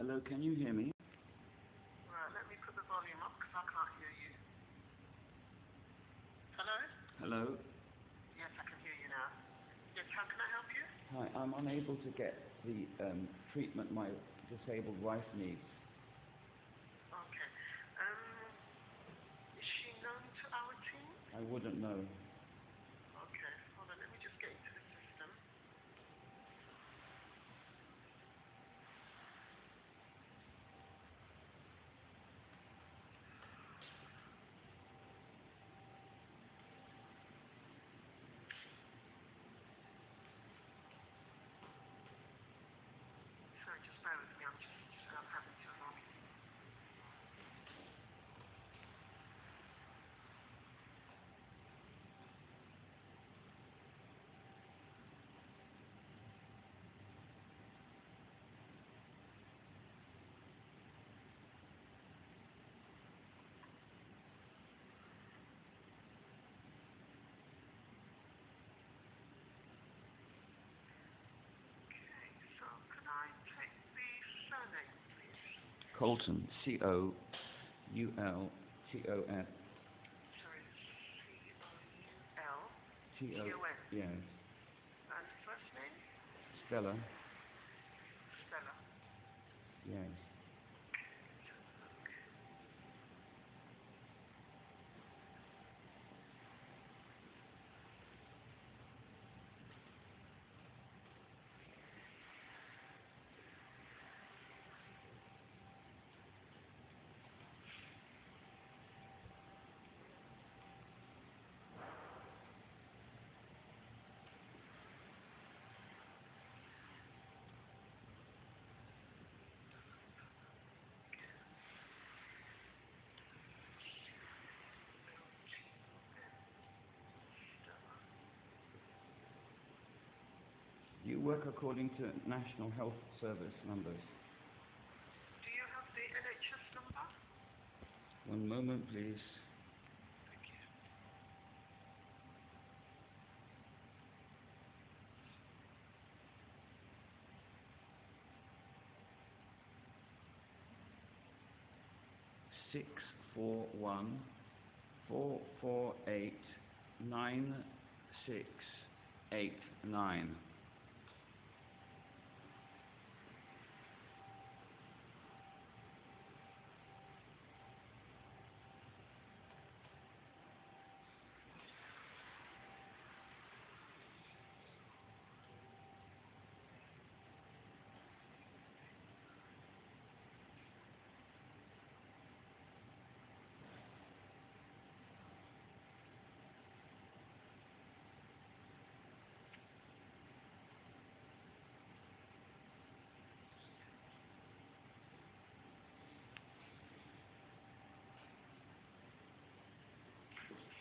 Hello, can you hear me? Right, let me put the volume up because I can't hear you. Hello? Hello? Yes, I can hear you now. Yes, how can I help you? Hi, I'm unable to get the treatment my disabled wife needs. Okay. Is she known to our team? I wouldn't know. Okay, hold on, let me just get into the system. Sorry, just bear with me, I'm just having to log in. Okay, so can I take the surname, please? Colton, C-O-U-L-T-O-N. Sorry, C-O-U-L. T-O, T-O-N. yes. And first name? Stella, Stella. yes. You work according to National Health Service numbers. Do you have the NHS number? One moment, please. Thank you. Six 4-1-448-9689.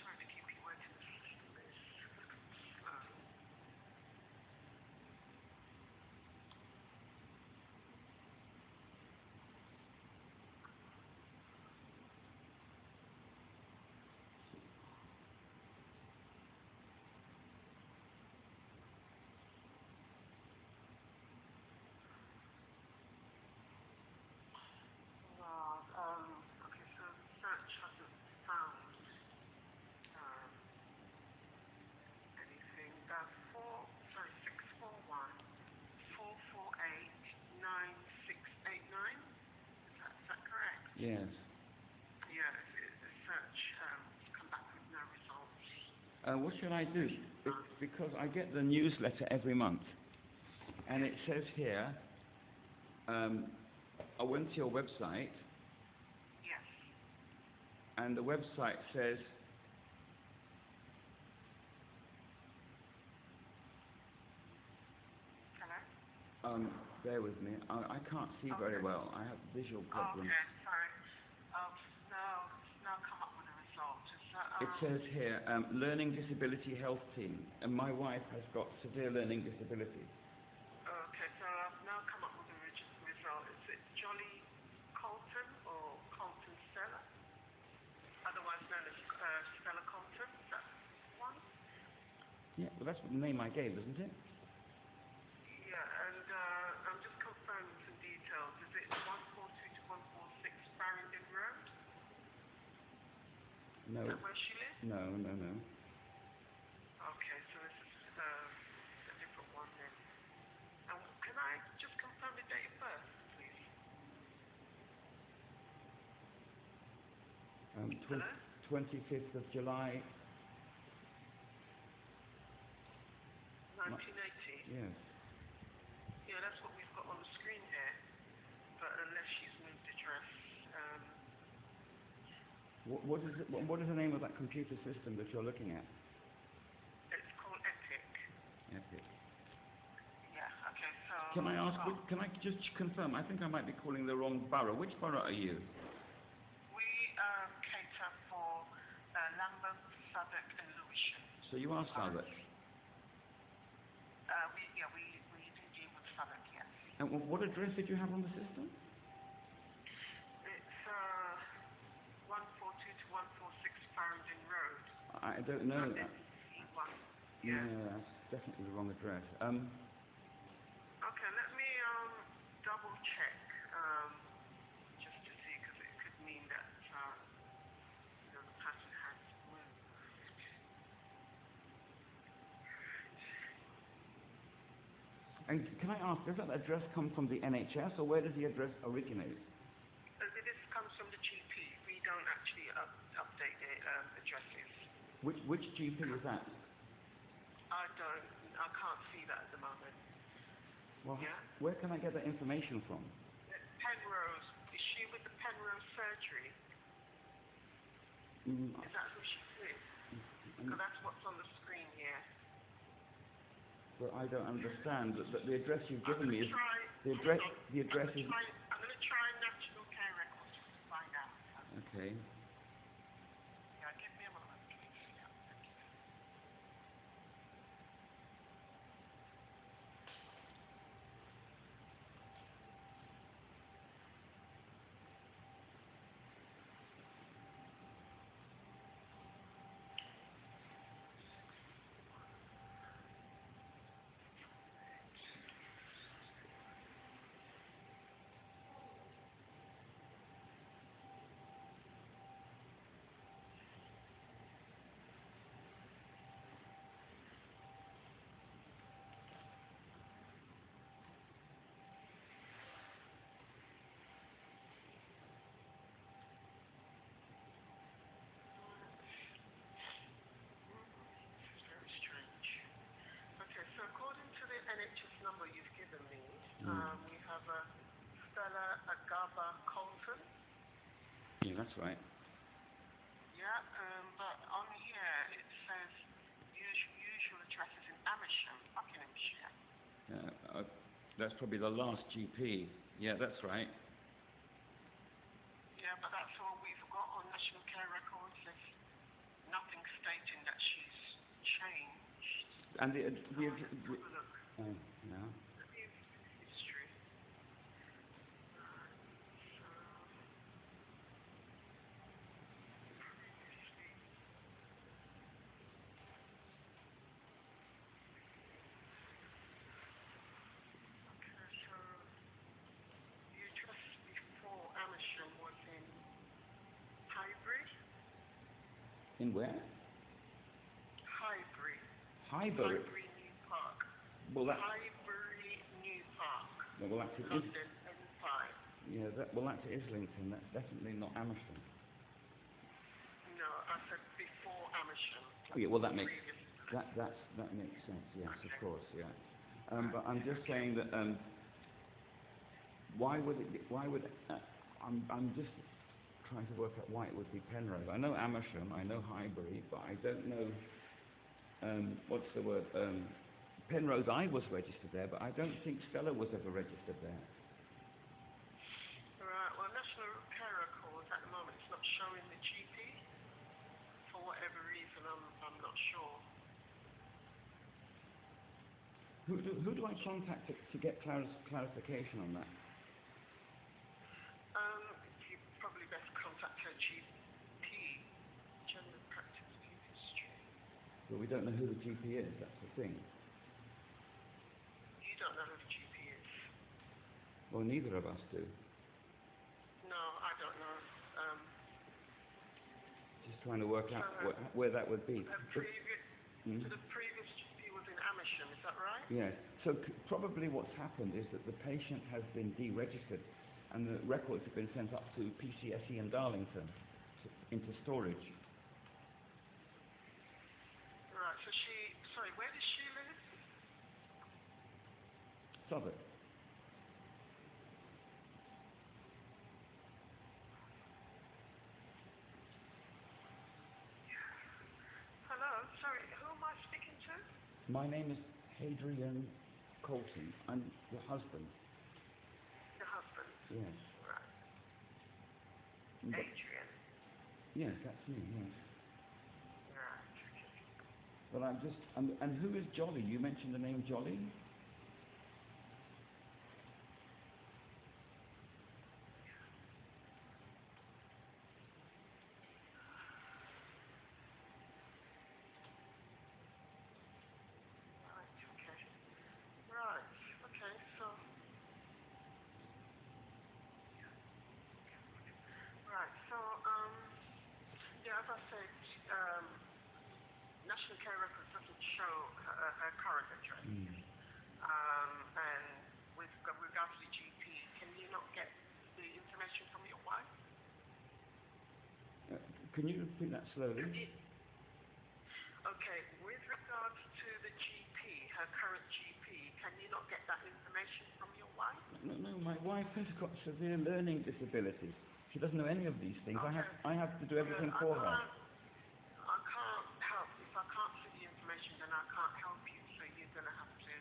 Sorry to keep you waiting. The system is slow. Wow. Okay, so the search hasn't found anything. 641-448-9689. Is that correct? Yes. Yeah, the search come back with no results. What should I do? Because I get the newsletter every month, and it says here, I went to your website, Yes. and the website says, Hello? bear with me, I can't see very Okay. well. I have visual problems. Okay, sorry. No, it's now come up with a result. It says here, Learning Disability Health Team, and my wife has got severe learning disability. Okay, so I've now come up with a result. Is it Jolly Colton or Colton Stella? Otherwise known as Stella Colton, is that one? Yeah, well that's the name I gave, isn't it? Yeah, and I'm just confirming some details. Is it 1 No. Is that where she lives? No, no, no. Okay, so this is a different one then. And can I just confirm the date of birth, please? Hello? 25th of July. 1980? Yes. Yeah, that's what we've got on the screen here. But unless she's moved address, What is the name of that computer system that you're looking at? it's called Epic. Epic. Yeah, okay, so... Can I ask, can I just confirm, I think I might be calling the wrong borough. Which borough are you? We cater for Lambeth, Southwark and Lewisham. So you are Southwark. We do deal with Southwark, yes. And what address did you have on the system? It's 142 to 146 Farringdon Road. I don't know. NC1. Yeah, Yeah. that's definitely the wrong address. Okay, let me double check just to see, because it could mean that the person has moved. And can I ask, does that address come from the NHS, or where does the address originate? This comes from the GP. We don't actually update the addresses. Which GP is that? I can't see that at the moment. Well, Yeah? where can I get that information from? Penrose. Is she with the Penrose surgery? Is that who she's with? Because that's what's on the screen here. But I don't understand. The address you've given me is... I'm The address going is... to try National Care Records just to find out. Okay. Yeah, give me a moment, please. Yeah, thank you. Very strange. Okay, so according to the NHS number you've given me, we have a Stella Agaba Colton. Yeah, that's right. Yeah, but on here it says usual address is in Amersham, Buckinghamshire. That's probably the last GP. Yeah, that's right. Yeah, but that's all we've got on National Care Records. There's nothing stating that she's changed. And the Have a look. oh, yeah. Let me history. So the address before Amersham was in Highbury. In where? Highbury. Highbury. Highbury New Park. Well, that's... Highbury New Park. Well, that's it. London N5. Yeah, that's Islington. That's definitely not Amersham. No, I said before Amersham. Oh, yeah, well, that makes Previous. that makes sense. Yes, Okay. of course. Yeah. But I'm just saying that why would I'm just trying to work out why it would be Penrose. I know Amersham, I know Highbury, but I don't know what's the word. Penrose, I was registered there, but I don't think Stella was ever registered there. Right, well, National Care Records at the moment it's not showing the GP. For whatever reason, I'm not sure. Who do I contact to get clarification on that? You probably best contact her GP, General Practice History. Well, we don't know who the GP is, that's the thing. You don't know who the GP is? Well, neither of us do. No, I don't know. Just trying to work out where that would be. So the previous GP was in Amersham, is that right? Yes. So probably what's happened is that the patient has been deregistered and the records have been sent up to PCSE in Darlington into storage. Right, so sorry, where does she live? Southwark. Hello, sorry, who am I speaking to? My name is Hadrian Colton. I'm your husband. Your husband? Yes. Right. Adrian? Yes, that's me, yes. Right. But I'm just, and who is Jolly? You mentioned the name Jolly? Right, okay, so... Right, so, yeah, as I said, National Care Records doesn't show her current address. And with regards to the GP, can you not get the information from your wife? Can you repeat that slowly? Okay, with regards to the GP, her current GP, can you not get that information from your wife? No, my wife has got severe learning disabilities. She doesn't know any of these things. Okay. I have to do everything for her. I can't help. If I can't see the information, then I can't help you. So you're going to have to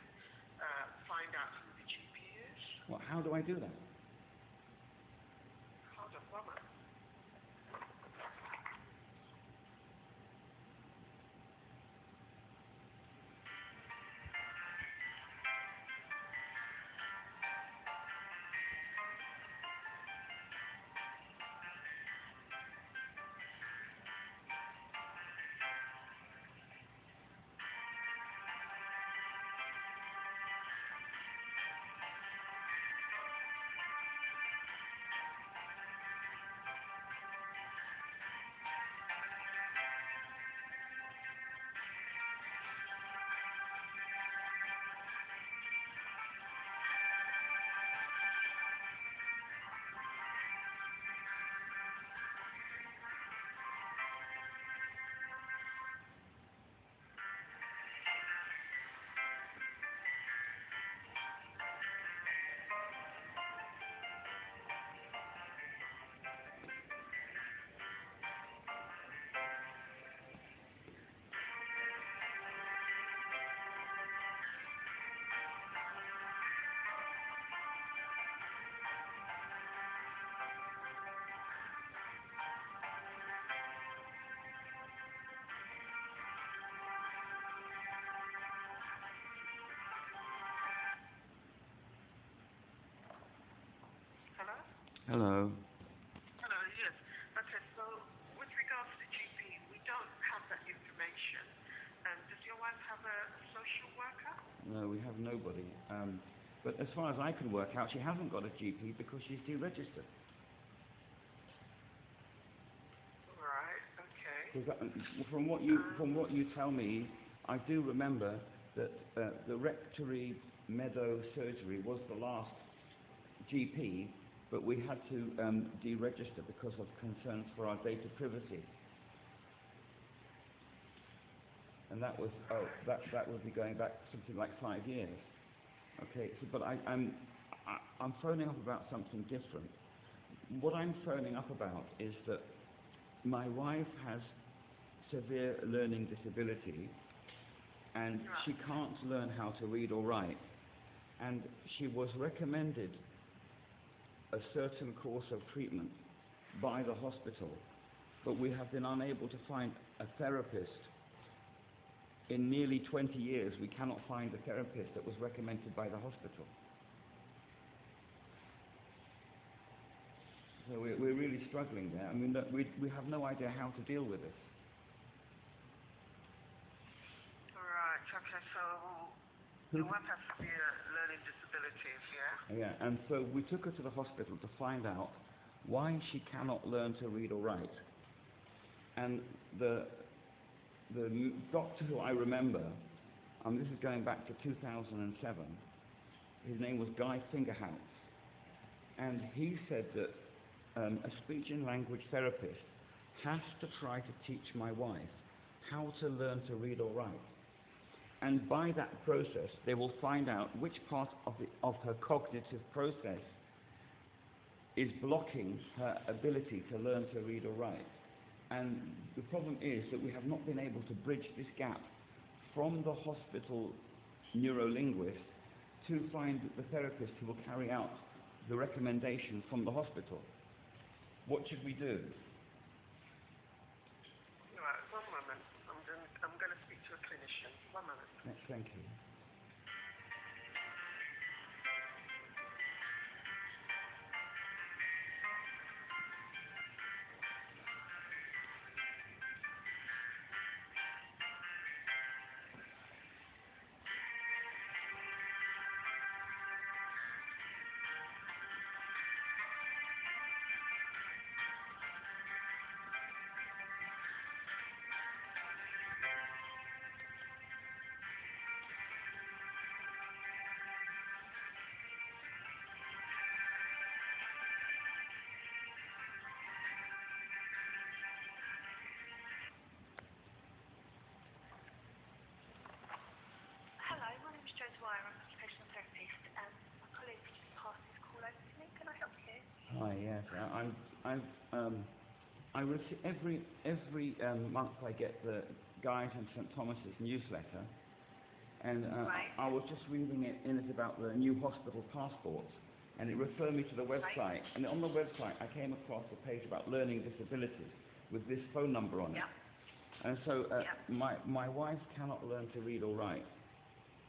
find out who the GP is. Well, how do I do that? Hold on, one minute. Hello? Hello. Hello, yes. Okay, so with regards to the GP, we don't have that information. Does your wife have a social worker? No, we have nobody. But as far as I can work out, she hasn't got a GP because she's deregistered. Right, okay. From what you tell me, I do remember that the Rectory Meadow surgery was the last GP, but we had to deregister because of concerns for our data privacy. And that was that would be going back something like 5 years. Okay, so, but I'm phoning up about something different. What I'm phoning up about is that my wife has severe learning disability, and she can't learn how to read or write. And she was recommended a certain course of treatment by the hospital, but we have been unable to find a therapist. In nearly 20 years, we cannot find the therapist that was recommended by the hospital. So we're really struggling there. I mean, we have no idea how to deal with this. Right, okay, so your wife has severe learning disabilities, yeah? Yeah, and so we took her to the hospital to find out why she cannot learn to read or write. And the doctor who I remember, this is going back to 2007, his name was Guy Fingerhouse, and he said that a speech and language therapist has to try to teach my wife how to learn to read or write. And by that process, they will find out which part of her cognitive process is blocking her ability to learn to read or write. And the problem is that we have not been able to bridge this gap from the hospital neurolinguist to find the therapist who will carry out the recommendation from the hospital. What should we do? Right, one moment. I'm going to speak to a clinician. One moment. Thank you. Hello, my name is Jo Dwyer. I'm an occupational therapist. My colleague just passed his call over to me. Can I help you? Hi, yes. I receive every month I get the Guys and St Thomas's newsletter, and Right. I was just reading it in it about the new hospital passports, and it referred me to the website. And on the website, I came across a page about learning disabilities with this phone number on it. Yeah. And so Yeah. my wife cannot learn to read or write,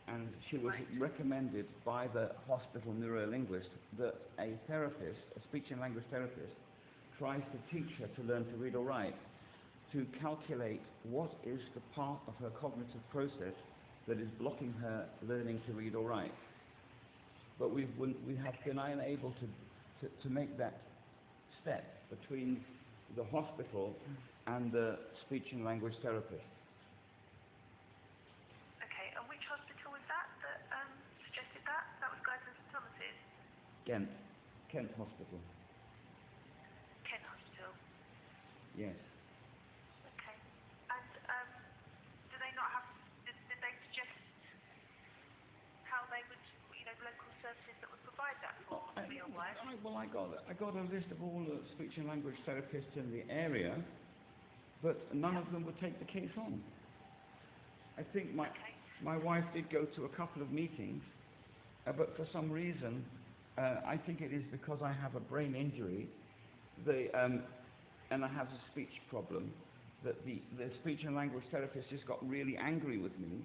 and she was Right. recommended by the hospital neurolinguist that a therapist, a speech and language therapist, tries to teach her to learn to read or write, to calculate what is the part of her cognitive process that is blocking her learning to read or write. But we have been unable to make that step between the hospital and the speech and language therapist. Okay, and which hospital was that suggested that? That was Guys and St Thomas's? Kent Hospital. Kent Hospital. Yes. Okay. And do they not have, did they suggest how they would, local services that would provide that for your wife? I got a list of all the speech and language therapists in the area, but none of them would take the case on. I think my wife did go to a couple of meetings, but for some reason, I think it is because I have a brain injury, and I have a speech problem, that the speech and language therapist just got really angry with me,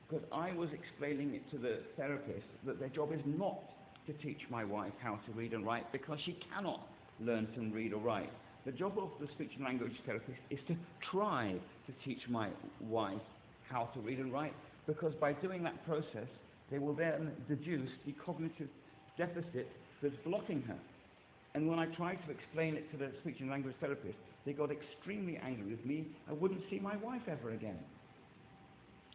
because I was explaining it to the therapist that their job is not to teach my wife how to read and write, because she cannot learn to read or write. The job of the speech and language therapist is to try to teach my wife how to read and write, because by doing that process, they will then deduce the cognitive deficit that's blocking her. And when I tried to explain it to the speech and language therapist, they got extremely angry with me. I wouldn't see my wife ever again.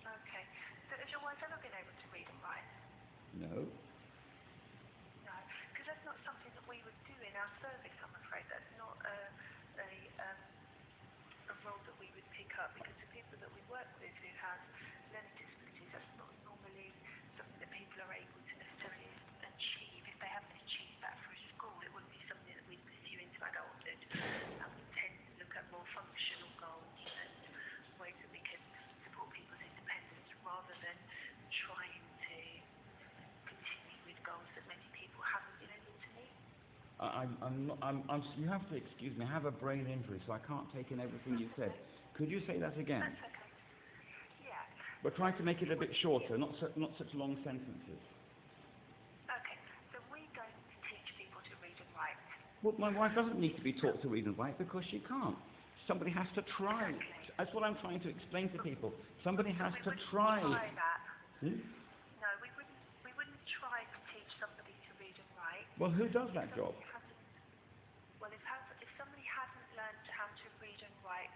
Okay. So has your wife ever been able to read and write? No. No, because that's not something that we would do in our service, I'm afraid. That's not a role that we would pick up, because the people that we work with who have learning disabilities, that's not normally something that people are able to necessarily achieve. If they haven't achieved that through school, it wouldn't be something that we'd pursue into adulthood. We tend to look at more functional goals and ways that we can support people's independence, rather than trying to continue with goals that many people haven't been able to meet. You have to excuse me, I have a brain injury, so I can't take in everything you said. Could you say that again? That's okay. Yeah. But try to make it a bit shorter, not such long sentences. Okay, so we don't teach people to read and write. Well, my wife doesn't need to be taught to read and write, because she can't. Somebody has to try. Exactly. That's what I'm trying to explain to people. Somebody has We to wouldn't try. try that. Hmm? No, we wouldn't try to teach somebody to read and write. Well, who does that job? If somebody hasn't learned how to read and write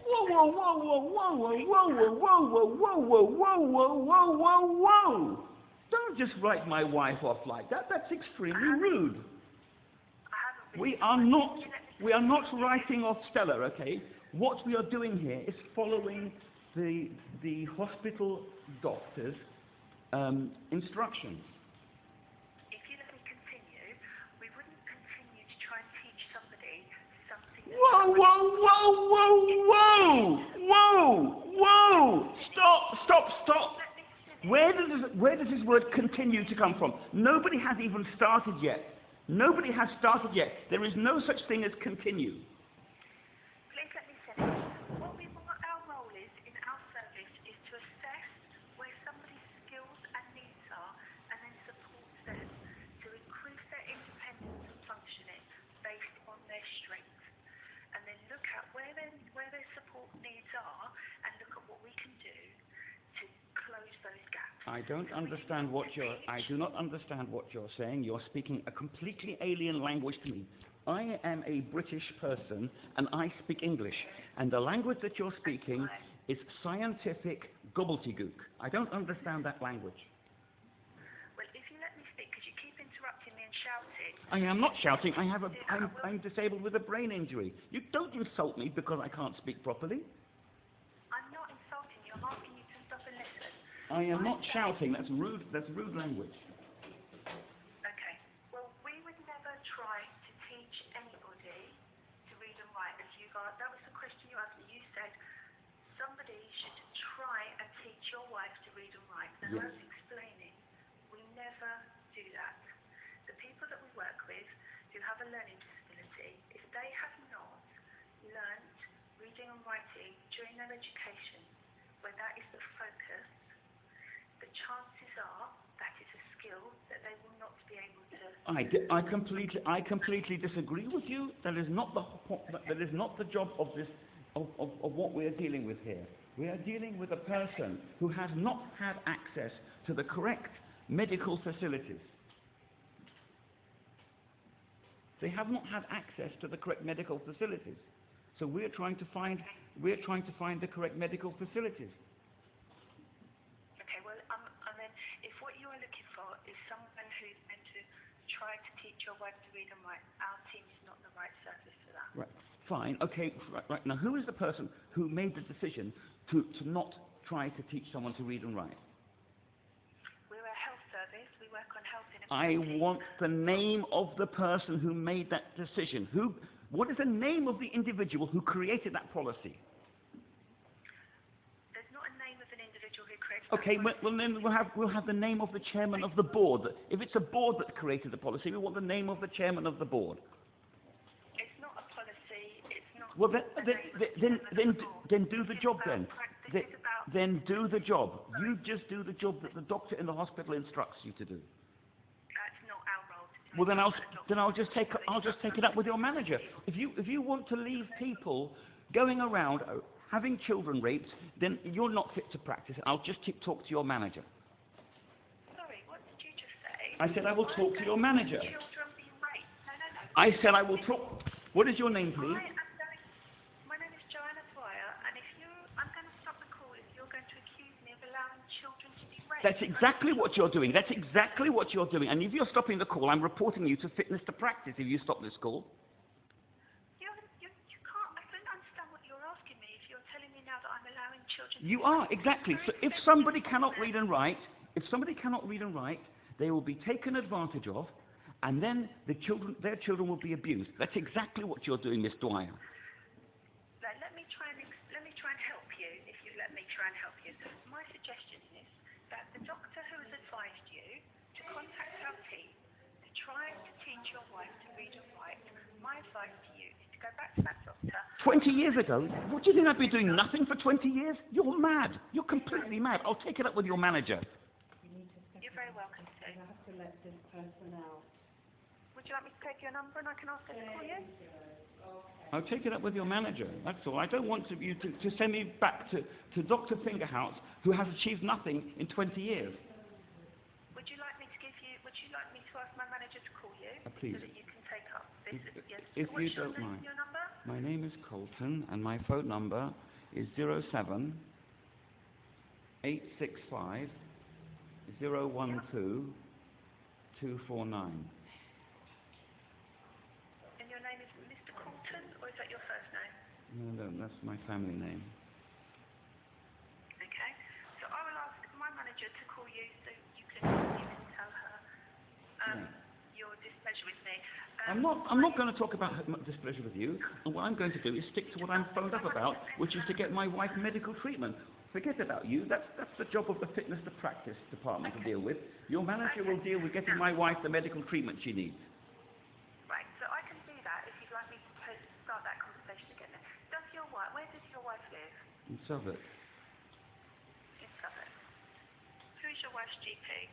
Whoa, whoa, whoa, whoa, whoa, whoa, whoa, whoa, whoa, whoa, whoa, whoa, whoa, whoa, whoa! Don't just write my wife off like that. That's extremely rude. We are not writing off Stella, okay? What we are doing here is following the hospital doctor's instructions. If you let me continue, we wouldn't continue to try and teach somebody something. Whoa, whoa, whoa, whoa, whoa, whoa, whoa! Stop! Where does this word continue to come from? Nobody has even started yet. Nobody has started yet. There is no such thing as continue. Please let me finish. What our role is in our service is to assess where somebody's skills and needs are and then support them to increase their independence and functioning based on their strengths. And then look at where their support needs are and look at what we can do to close those gaps. I do not understand what you're saying. You're speaking a completely alien language to me. I am a British person and I speak English. And the language that you're speaking is scientific gobbledygook. I don't understand that language. Well, if you let me speak, because you keep interrupting me and shouting. I am not shouting. I'm disabled with a brain injury. You don't insult me because I can't speak properly. I'm not insulting you. I'm asking you to stop and listen. I am not shouting. That's rude language. Okay. Well, we would never try to teach anybody to read and write. That was the question you asked me. You said somebody should try and teach your wife to read and write. And Yes. I was explaining, we never do that. The people that we work with who have a learning disability, if they have not learnt reading and writing during their education, where that is the focus, the chances are that is a skill that they will not be able to. I completely disagree with you. That is not the job of this of what we are dealing with here. We are dealing with a person who has not had access to the correct medical facilities. They have not had access to the correct medical facilities. So we're trying to find the correct medical facilities. Okay, well, and then if what you are looking for is someone who's meant to try to teach your wife to read and write, our team is not the right service for that. Right. Fine. Okay. Right. Now, who is the person who made the decision to not try to teach someone to read and write? We're a health service. We work on health I inequality. want the name of the person who made that decision. What is the name of the individual who created that policy? There's not a name of an individual who created Okay, that policy. well then we'll have the name of the chairman of the board. If it's a board that created the policy, we want the name of the chairman of the board. It's not a policy. It's not. Well, then do the This is job about then. This is about. Then do the job. You just do the job that the doctor in the hospital instructs you to do. That's not our role. Well, then I'll just take it up with your manager. If you want to leave people going around having children raped, then you're not fit to practice. I'll just talk to your manager. Sorry, what did you just say? I said I will talk to your manager. Children being raped. No. I said I will talk. What is your name, please? My name is Joanna Dwyer, and I'm going to stop the call if you're going to accuse me of allowing children to be raped. That's exactly what you're doing. That's exactly what you're doing. And if you're stopping the call, I'm reporting you to fitness to practice if you stop this call. You can't. I don't understand what you're asking me. If you're telling me now that I'm allowing children. You are, exactly. So if somebody cannot read and write, they will be taken advantage of, and then their children will be abused. That's exactly what you're doing, Miss Dwyer. Let me try and help you. If you let me try and help you. My suggestion is that the doctor who has advised you to contact our team to try to teach your wife to read and write, my advice to you is to go back to that doctor. 20 years ago? What do you think I've been doing nothing for 20 years? You're mad. You're completely mad. I'll take it up with your manager. You're very welcome to. I have to let this person out. Would you like me to take your number and I can ask her to call you? I'll take it up with your manager. That's all. I don't want you to send me back to Dr. Fingerhouse, who has achieved nothing in 20 years. Would you like me to ask my manager to call you? Please. So that you can take up this? Yes. If What's you your don't name, mind. Your number? My name is Colton, and my phone number is 07 865 012 249. And your name is Mr. Colton, or is that your first name? No, that's my family name. Okay. So I will ask my manager to call you so you can tell her your displeasure with me. I'm not going to talk about her displeasure with you. And what I'm going to do is stick to what I'm phoned up about, which is to get my wife medical treatment. Forget about you. That's the job of the fitness to practice department to deal with. Your manager will deal with getting my wife the medical treatment she needs. Right, so I can do that if you'd like me to start that conversation again. Where does your wife live? In Southwark. In Southwark. Who is your wife's GP?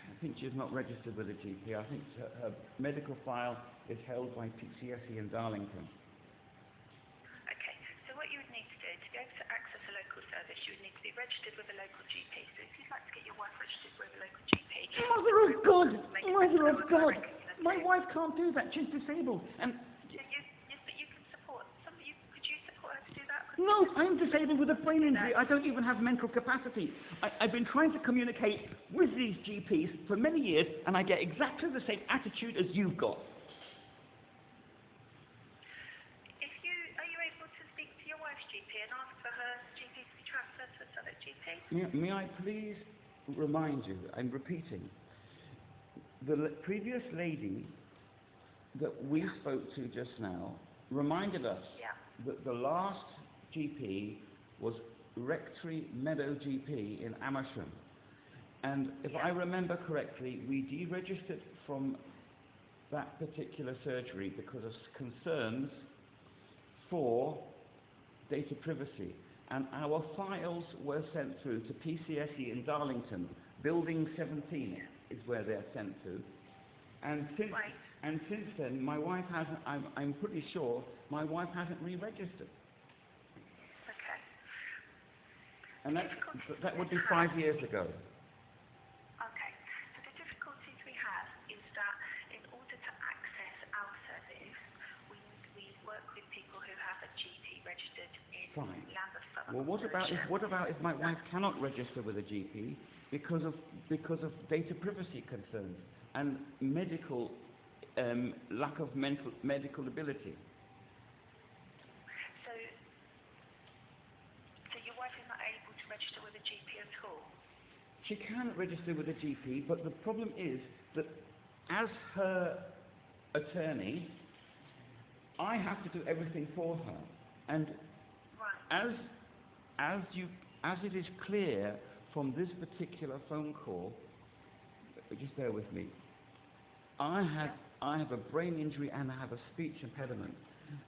I think she's not registered with a GP. I think her medical file is held by PCSE in Darlington. Okay, so what you would need to do, to be able to access a local service, you would need to be registered with a local GP. So if you'd like to get your wife registered with a local GP... Mother of God! Mother of God! My wife can't do that. She's disabled. And Yes, but you can support... Could you support her to do that? no, I'm disabled with a brain injury. I don't even have mental capacity. I've been trying to communicate with these GPs for many years, and I get exactly the same attitude as you've got. Are you able to speak to your wife's GP and ask for her GP to be transferred to a Southwark GP? May I please remind you, I'm repeating, the previous lady that we spoke to just now reminded us that the last GP was Rectory Meadow GP in Amersham. And if I remember correctly, we deregistered from that particular surgery because of concerns for data privacy. And our files were sent through to PCSE in Darlington. Building 17 is where they're sent to. And since then, my wife hasn't, I'm pretty sure, my wife hasn't re-registered. Okay. And that would be 5 years ago. Okay. So the difficulties we have is that in order to access our service, we work with people who have a GP registered in Lambeth, Southwark. Well, what about if my wife cannot register with a GP because of data privacy concerns and medical lack of medical ability? So your wife is not able to register with a GP at all? She can register with a GP, but the problem is that as her attorney, I have to do everything for her. And as it is clear from this particular phone call, just bear with me, I have a brain injury and I have a speech impediment.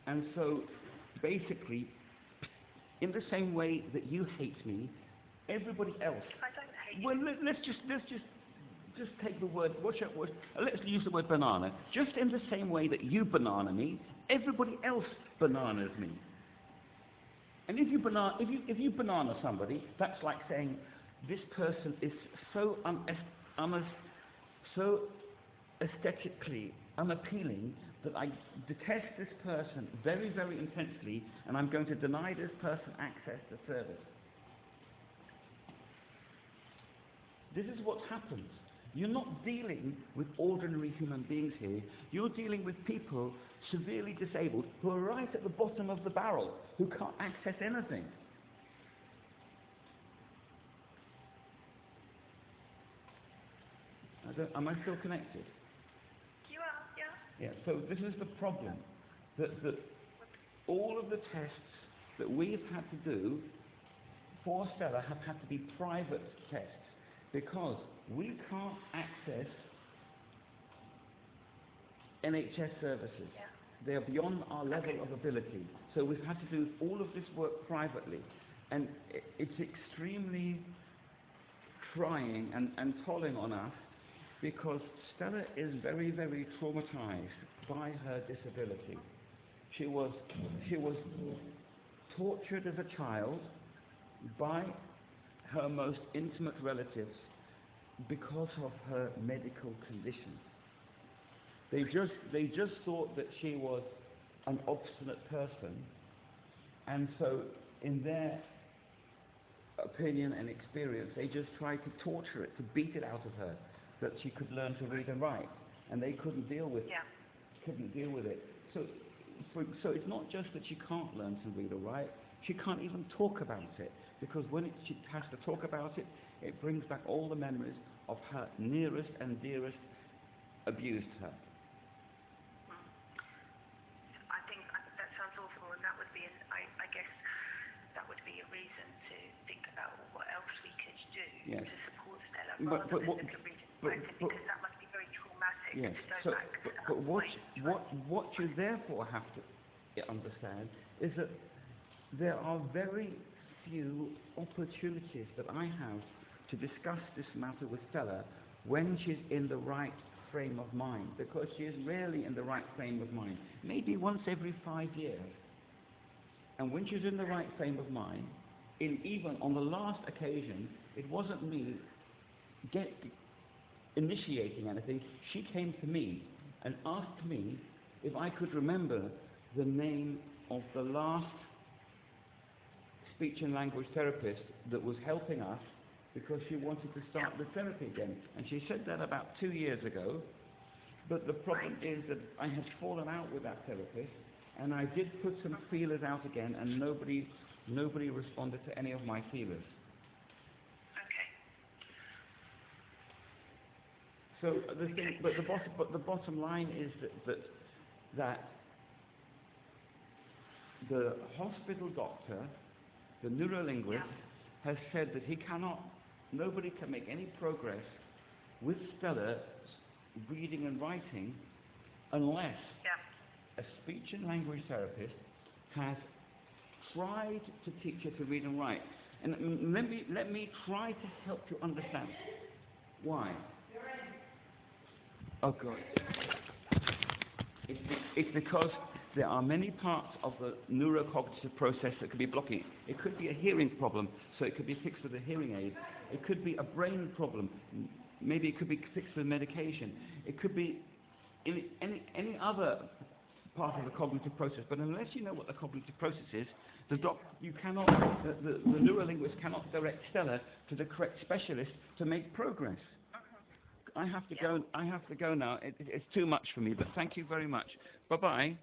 And so basically, in the same way that you hate me, everybody else... I don't hate you. Well, let's just take the word, let's use the word banana. Just in the same way that you banana me, everybody else bananas me. And if you banana somebody, that's like saying this person is so so aesthetically unappealing that I detest this person very, very intensely, and I'm going to deny this person access to service. This is what happens. You're not dealing with ordinary human beings here. You're dealing with people severely disabled who are right at the bottom of the barrel, who can't access anything. Am I still connected? You are, yeah. Yeah, so this is the problem. That all of the tests that we've had to do for Stella have had to be private tests because we can't access NHS services. Yeah. They are beyond our level of ability. So we've had to do all of this work privately. And it's extremely trying and tolling on us because Stella is very, very traumatized by her disability. She was tortured as a child by her most intimate relatives because of her medical condition. They just thought that she was an obstinate person, and so in their opinion and experience, they just tried to torture it, to beat it out of her, that she could learn to read and write, and they couldn't deal with it. So it's not just that she can't learn to read or write, she can't even talk about it, because when she has to talk about it, it brings back all the memories of her nearest and dearest abused her. I think that sounds awful, and that would be, I guess, that would be a reason to think about what else we could do to support Stella, rather than look at reading and writing, because that must be very traumatic to go back to that point. What you therefore have to understand is that there are very few opportunities that I have to discuss this matter with Stella when she's in the right frame of mind, because she is rarely in the right frame of mind, maybe once every 5 years. And when she's in the right frame of mind, even on the last occasion, it wasn't me initiating anything. She came to me and asked me if I could remember the name of the last speech and language therapist that was helping us, because she wanted to start the therapy again. And she said that about 2 years ago, but the problem is that I had fallen out with that therapist, and I did put some feelers out again, and nobody responded to any of my feelers. So the bottom line is that the hospital doctor, the neurolinguist, has said that nobody can make any progress with Stella's reading and writing unless a speech and language therapist has tried to teach her to read and write. And let me try to help you understand why. Oh God. It's because there are many parts of the neurocognitive process that could be blocking. It could be a hearing problem, so it could be fixed with a hearing aid. It could be a brain problem. Maybe it could be fixed with medication. It could be any other part of the cognitive process. But unless you know what the cognitive process is, the neurolinguist cannot direct Stella to the correct specialist to make progress. I have to go now. It's too much for me, but thank you very much. Bye-bye.